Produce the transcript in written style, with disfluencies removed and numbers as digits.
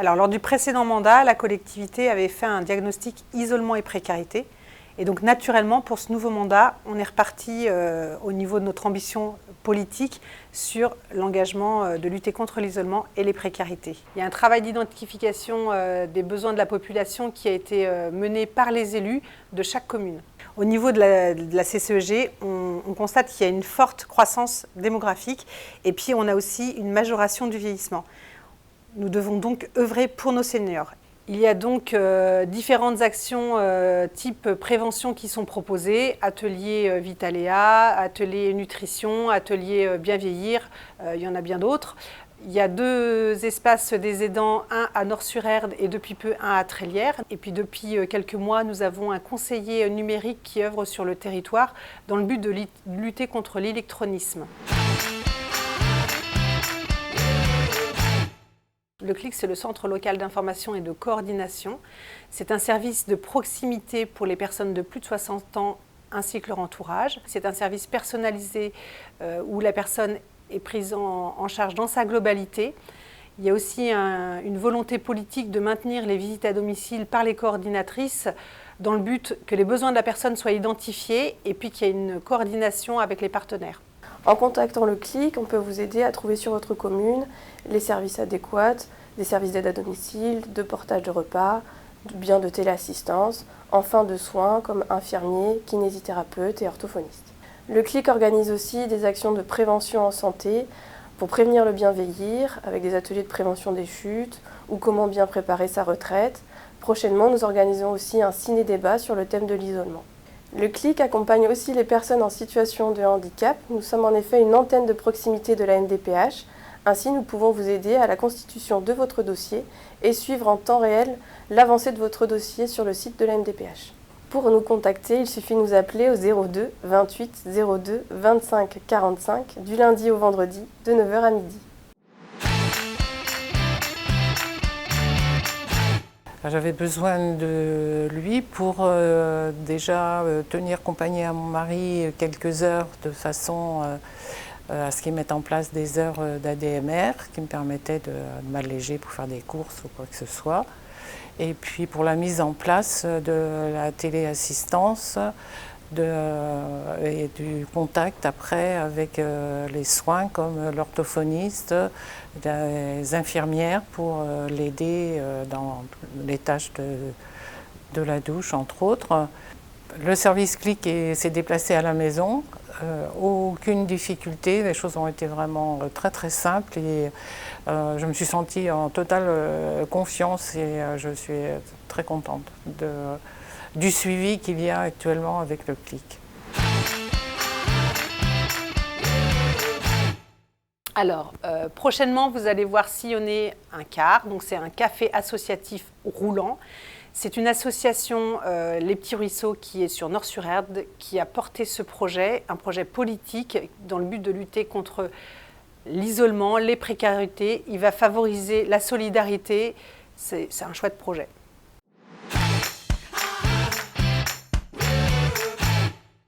Alors, lors du précédent mandat, la collectivité avait fait un diagnostic isolement et précarité. Et donc, naturellement, pour ce nouveau mandat, on est reparti au niveau de notre ambition politique sur l'engagement de lutter contre l'isolement et les précarités. Il y a un travail d'identification des besoins de la population qui a été mené par les élus de chaque commune. Au niveau de la CCEG, on constate qu'il y a une forte croissance démographique et puis on a aussi une majoration du vieillissement. Nous devons donc œuvrer pour nos seniors. Il y a donc différentes actions type prévention qui sont proposées, atelier Vitaléa, atelier nutrition, atelier bien vieillir, il y en a bien d'autres. Il y a 2 espaces des aidants, un à Nort-sur-Erdre et depuis peu un à Trélières. Et puis depuis quelques mois, nous avons un conseiller numérique qui œuvre sur le territoire dans le but de lutter contre l'électronisme. Le CLIC, c'est le Centre local d'information et de coordination. C'est un service de proximité pour les personnes de plus de 60 ans ainsi que leur entourage. C'est un service personnalisé où la personne est prise en charge dans sa globalité. Il y a aussi une volonté politique de maintenir les visites à domicile par les coordinatrices dans le but que les besoins de la personne soient identifiés et puis qu'il y ait une coordination avec les partenaires. En contactant le CLIC, on peut vous aider à trouver sur votre commune les services adéquats, des services d'aide à domicile, de portage de repas, bien de téléassistance, enfin de soins comme infirmiers, kinésithérapeutes et orthophonistes. Le CLIC organise aussi des actions de prévention en santé pour prévenir le bien vieillir avec des ateliers de prévention des chutes ou comment bien préparer sa retraite. Prochainement, nous organisons aussi un ciné-débat sur le thème de l'isolement. Le CLIC accompagne aussi les personnes en situation de handicap. Nous sommes en effet une antenne de proximité de la MDPH. Ainsi, nous pouvons vous aider à la constitution de votre dossier et suivre en temps réel l'avancée de votre dossier sur le site de la MDPH. Pour nous contacter, il suffit de nous appeler au 02 28 02 25 45 du lundi au vendredi de 9h à midi. J'avais besoin de lui pour déjà tenir compagnie à mon mari quelques heures de façon à ce qu'il mette en place des heures d'ADMR qui me permettaient de m'alléger pour faire des courses ou quoi que ce soit. Et puis pour la mise en place de la téléassistance et du contact après avec les soins comme l'orthophoniste, les infirmières pour l'aider dans les tâches de la douche entre autres. Le service CLIC s'est déplacé à la maison, aucune difficulté, les choses ont été vraiment très très simples et je me suis sentie en totale confiance et je suis très contente du suivi qu'il y a actuellement avec le CLIC. Alors, prochainement, vous allez voir sillonner un car, donc c'est un café associatif roulant. C'est une association, Les Petits Ruisseaux, qui est sur Nort-sur-Erdre, qui a porté ce projet, un projet politique dans le but de lutter contre l'isolement, les précarités. Il va favoriser la solidarité, c'est un chouette projet.